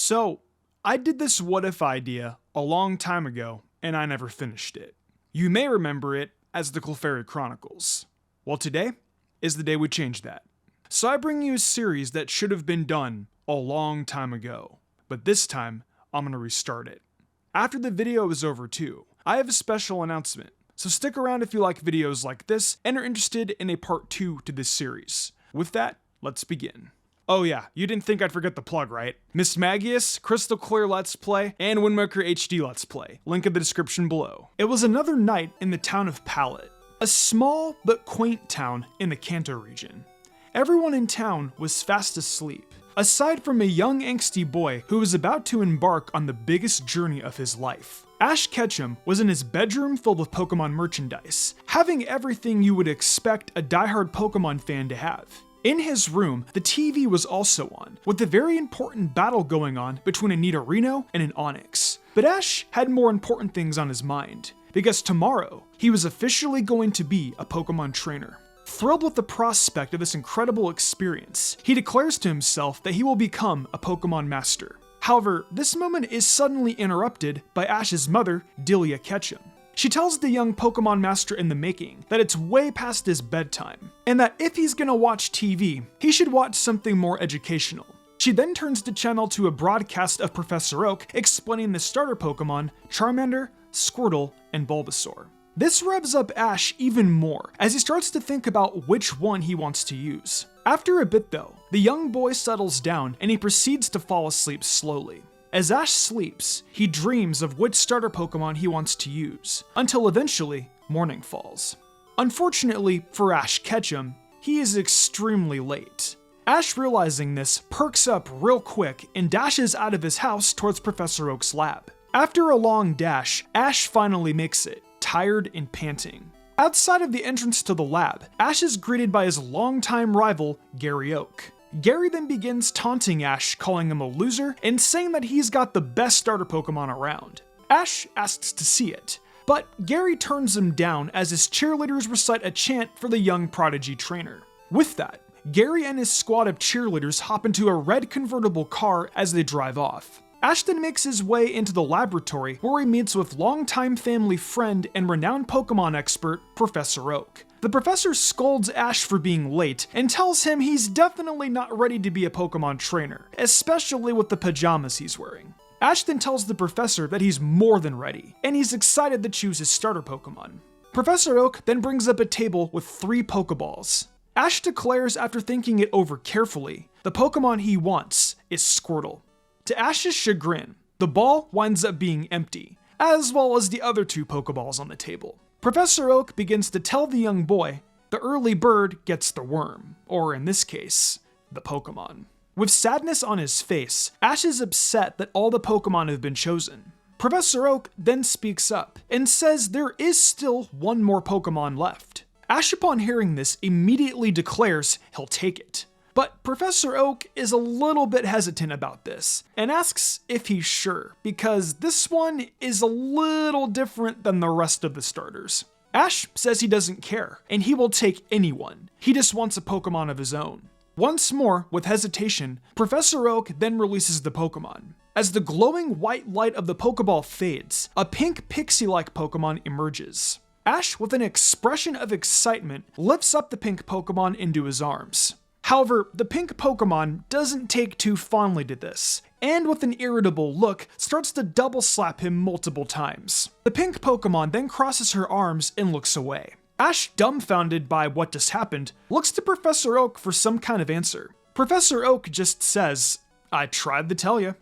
So, I did this what if idea a long time ago, and I never finished it. You may remember it as the Clefairy Chronicles. Well, today is the day we change that. So I bring you a series that should have been done a long time ago, but this time, I'm gonna restart it. After the video is over too, I have a special announcement, so stick around if you like videos like this and are interested in a part 2 to this series. With that, let's begin. Oh yeah, you didn't think I'd forget the plug, right? Miss Magius, Crystal Clear Let's Play, and Windmaker HD Let's Play. Link in the description below. It was another night in the town of Pallet, a small but quaint town in the Kanto region. Everyone in town was fast asleep, aside from a young angsty boy who was about to embark on the biggest journey of his life. Ash Ketchum was in his bedroom filled with Pokemon merchandise, having everything you would expect a diehard Pokemon fan to have. In his room, the TV was also on, with a very important battle going on between a Nidorino and an Onix. But Ash had more important things on his mind, because tomorrow, he was officially going to be a Pokemon trainer. Thrilled with the prospect of this incredible experience, he declares to himself that he will become a Pokemon master. However, this moment is suddenly interrupted by Ash's mother, Delia Ketchum. She tells the young Pokemon master in the making that it's way past his bedtime, and that if he's gonna watch TV, he should watch something more educational. She then turns the channel to a broadcast of Professor Oak explaining the starter Pokemon, Charmander, Squirtle, and Bulbasaur. This revs up Ash even more, as he starts to think about which one he wants to use. After a bit though, the young boy settles down and he proceeds to fall asleep slowly. As Ash sleeps, he dreams of which starter Pokemon he wants to use, until eventually, morning falls. Unfortunately for Ash Ketchum, he is extremely late. Ash, realizing this, perks up real quick and dashes out of his house towards Professor Oak's lab. After a long dash, Ash finally makes it, tired and panting. Outside of the entrance to the lab, Ash is greeted by his longtime rival, Gary Oak. Gary then begins taunting Ash, calling him a loser, and saying that he's got the best starter Pokemon around. Ash asks to see it, but Gary turns him down as his cheerleaders recite a chant for the young prodigy trainer. With that, Gary and his squad of cheerleaders hop into a red convertible car as they drive off. Ash then makes his way into the laboratory where he meets with longtime family friend and renowned Pokemon expert, Professor Oak. The professor scolds Ash for being late and tells him he's definitely not ready to be a Pokemon trainer, especially with the pajamas he's wearing. Ash then tells the professor that he's more than ready, and he's excited to choose his starter Pokemon. Professor Oak then brings up a table with 3 Pokeballs. Ash declares after thinking it over carefully, the Pokemon he wants is Squirtle. To Ash's chagrin, the ball winds up being empty, as well as the other 2 Pokeballs on the table. Professor Oak begins to tell the young boy, the early bird gets the worm, or in this case, the Pokemon. With sadness on his face, Ash is upset that all the Pokemon have been chosen. Professor Oak then speaks up and says there is still 1 more Pokemon left. Ash, upon hearing this, immediately declares he'll take it. But Professor Oak is a little bit hesitant about this, and asks if he's sure, because this one is a little different than the rest of the starters. Ash says he doesn't care, and he will take anyone. He just wants a Pokemon of his own. Once more, with hesitation, Professor Oak then releases the Pokemon. As the glowing white light of the Pokeball fades, a pink pixie-like Pokemon emerges. Ash, with an expression of excitement, lifts up the pink Pokemon into his arms. However, the pink Pokemon doesn't take too fondly to this, and with an irritable look, starts to double slap him multiple times. The pink Pokemon then crosses her arms and looks away. Ash, dumbfounded by what just happened, looks to Professor Oak for some kind of answer. Professor Oak just says, "I tried to tell you."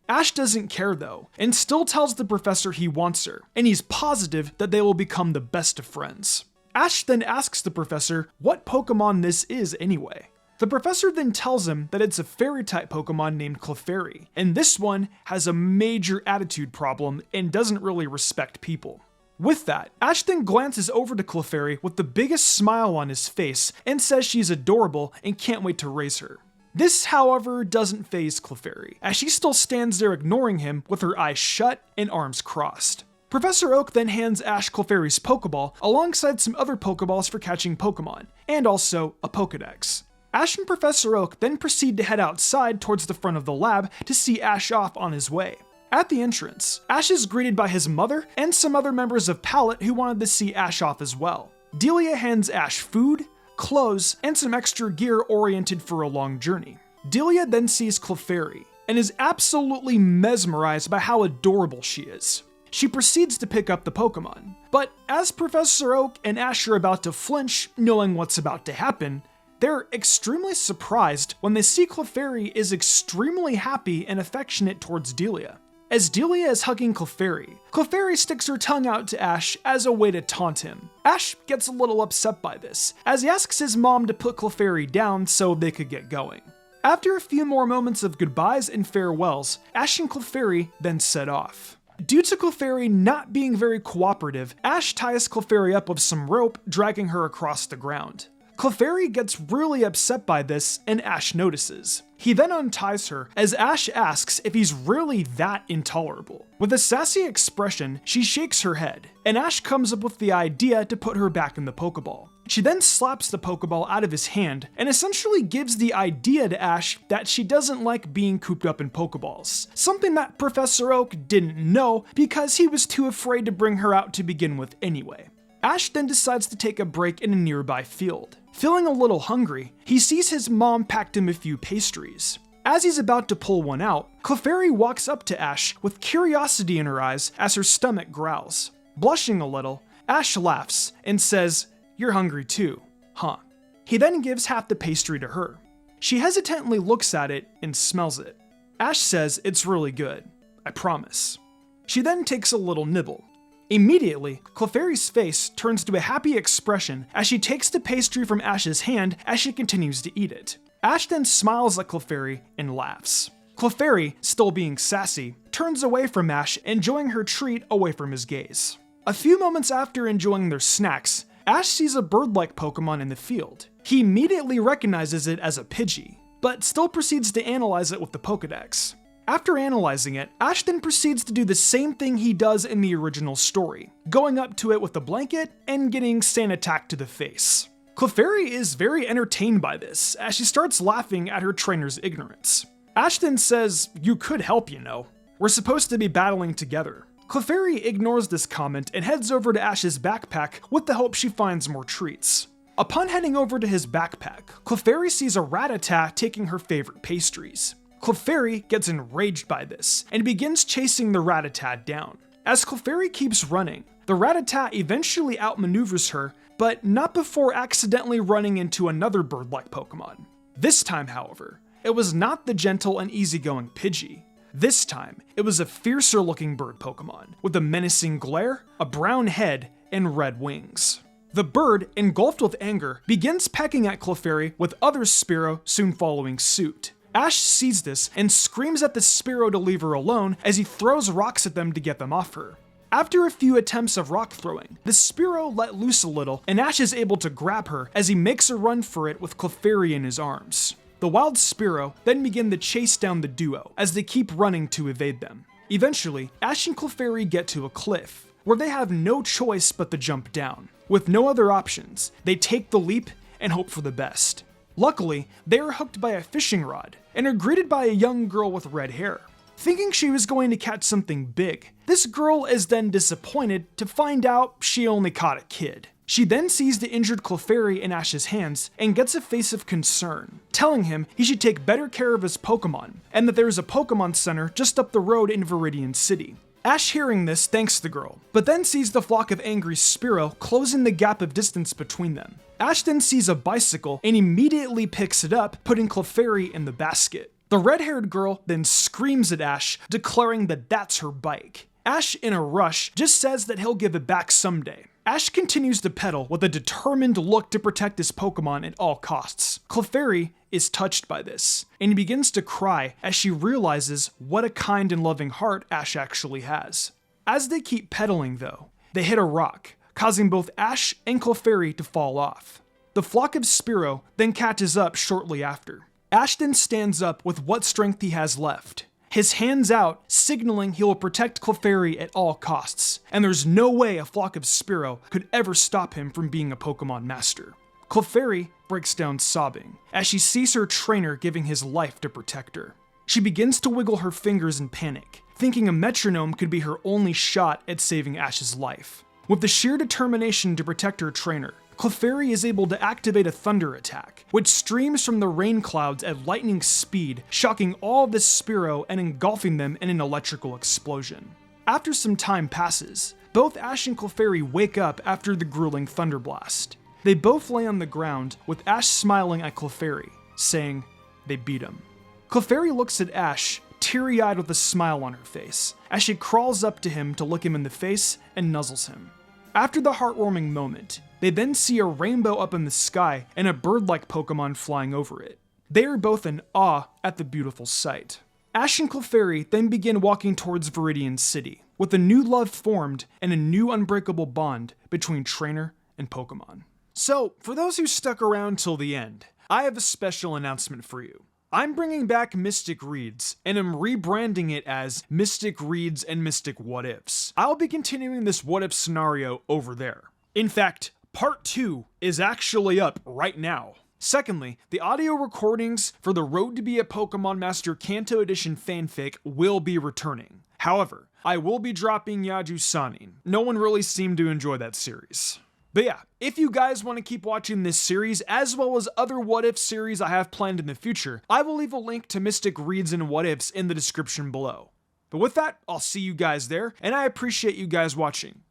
Ash doesn't care though, and still tells the professor he wants her, and he's positive that they will become the best of friends. Ash then asks the professor what Pokemon this is anyway. The professor then tells him that it's a fairy-type Pokemon named Clefairy, and this one has a major attitude problem and doesn't really respect people. With that, Ash then glances over to Clefairy with the biggest smile on his face and says she's adorable and can't wait to raise her. This, however, doesn't faze Clefairy, as she still stands there ignoring him with her eyes shut and arms crossed. Professor Oak then hands Ash Clefairy's Pokeball alongside some other Pokeballs for catching Pokemon, and also a Pokedex. Ash and Professor Oak then proceed to head outside towards the front of the lab to see Ash off on his way. At the entrance, Ash is greeted by his mother and some other members of Palette who wanted to see Ash off as well. Delia hands Ash food, clothes, and some extra gear oriented for a long journey. Delia then sees Clefairy and is absolutely mesmerized by how adorable she is. She proceeds to pick up the Pokemon, but as Professor Oak and Ash are about to flinch, knowing what's about to happen, they're extremely surprised when they see Clefairy is extremely happy and affectionate towards Delia. As Delia is hugging Clefairy, Clefairy sticks her tongue out to Ash as a way to taunt him. Ash gets a little upset by this, as he asks his mom to put Clefairy down so they could get going. After a few more moments of goodbyes and farewells, Ash and Clefairy then set off. Due to Clefairy not being very cooperative, Ash ties Clefairy up with some rope, dragging her across the ground. Clefairy gets really upset by this, and Ash notices. He then unties her, as Ash asks if he's really that intolerable. With a sassy expression, she shakes her head, and Ash comes up with the idea to put her back in the Pokeball. She then slaps the Pokeball out of his hand, and essentially gives the idea to Ash that she doesn't like being cooped up in Pokeballs, something that Professor Oak didn't know because he was too afraid to bring her out to begin with anyway. Ash then decides to take a break in a nearby field. Feeling a little hungry, he sees his mom packed him a few pastries. As he's about to pull one out, Clefairy walks up to Ash with curiosity in her eyes as her stomach growls. Blushing a little, Ash laughs and says, "You're hungry too, huh?" He then gives half the pastry to her. She hesitantly looks at it and smells it. Ash says it's really good, I promise. She then takes a little nibble. Immediately, Clefairy's face turns to a happy expression as she takes the pastry from Ash's hand as she continues to eat it. Ash then smiles at Clefairy and laughs. Clefairy, still being sassy, turns away from Ash, enjoying her treat away from his gaze. A few moments after enjoying their snacks, Ash sees a bird-like Pokemon in the field. He immediately recognizes it as a Pidgey, but still proceeds to analyze it with the Pokedex. After analyzing it, Ash then proceeds to do the same thing he does in the original story, going up to it with a blanket and getting Sand-Attack to the face. Clefairy is very entertained by this, as she starts laughing at her trainer's ignorance. Ash then says, "You could help, you know. We're supposed to be battling together." Clefairy ignores this comment and heads over to Ash's backpack with the hope she finds more treats. Upon heading over to his backpack, Clefairy sees a Rattata taking her favorite pastries. Clefairy gets enraged by this and begins chasing the Rattata down. As Clefairy keeps running, the Rattata eventually outmaneuvers her, but not before accidentally running into another bird-like Pokemon. This time, however, it was not the gentle and easygoing Pidgey. This time, it was a fiercer-looking bird Pokemon, with a menacing glare, a brown head, and red wings. The bird, engulfed with anger, begins pecking at Clefairy, with other Spearow soon following suit. Ash sees this and screams at the Spearow to leave her alone as he throws rocks at them to get them off her. After a few attempts of rock throwing, the Spearow let loose a little and Ash is able to grab her as he makes a run for it with Clefairy in his arms. The wild Spearow then begin to chase down the duo as they keep running to evade them. Eventually, Ash and Clefairy get to a cliff, where they have no choice but to jump down. With no other options, they take the leap and hope for the best. Luckily, they are hooked by a fishing rod and are greeted by a young girl with red hair. Thinking she was going to catch something big, this girl is then disappointed to find out she only caught a kid. She then sees the injured Clefairy in Ash's hands and gets a face of concern, telling him he should take better care of his Pokemon, and that there is a Pokemon Center just up the road in Viridian City. Ash, hearing this, thanks the girl, but then sees the flock of angry Spearow closing the gap of distance between them. Ash then sees a bicycle and immediately picks it up, putting Clefairy in the basket. The red-haired girl then screams at Ash, declaring that that's her bike. Ash, in a rush, just says that he'll give it back someday. Ash continues to pedal with a determined look to protect his Pokemon at all costs. Clefairy is touched by this, and begins to cry as she realizes what a kind and loving heart Ash actually has. As they keep pedaling though, they hit a rock, causing both Ash and Clefairy to fall off. The flock of Spearow then catches up shortly after. Ash then stands up with what strength he has left, his hands out, signaling he will protect Clefairy at all costs, and there's no way a flock of Spearow could ever stop him from being a Pokemon master. Clefairy breaks down sobbing as she sees her trainer giving his life to protect her. She begins to wiggle her fingers in panic, thinking a metronome could be her only shot at saving Ash's life. With the sheer determination to protect her trainer, Clefairy is able to activate a thunder attack, which streams from the rain clouds at lightning speed, shocking all of the Spearow and engulfing them in an electrical explosion. After some time passes, both Ash and Clefairy wake up after the grueling thunder blast. They both lay on the ground, with Ash smiling at Clefairy, saying they beat him. Clefairy looks at Ash, teary-eyed with a smile on her face, as she crawls up to him to look him in the face and nuzzles him. After the heartwarming moment, they then see a rainbow up in the sky and a bird-like Pokemon flying over it. They are both in awe at the beautiful sight. Ash and Clefairy then begin walking towards Viridian City, with a new love formed and a new unbreakable bond between trainer and Pokemon. So, for those who stuck around till the end, I have a special announcement for you. I'm bringing back Mystic Reads, and I'm rebranding it as Mystic Reads and Mystic What Ifs. I'll be continuing this what if scenario over there. In fact, part 2 is actually up right now. Secondly, the audio recordings for the Road to be a Pokemon Master Kanto Edition fanfic will be returning. However, I will be dropping Yaju Sanin. No one really seemed to enjoy that series. But yeah, if you guys want to keep watching this series, as well as other What If series I have planned in the future, I will leave a link to Mystic Reads and What Ifs in the description below. But with that, I'll see you guys there, and I appreciate you guys watching.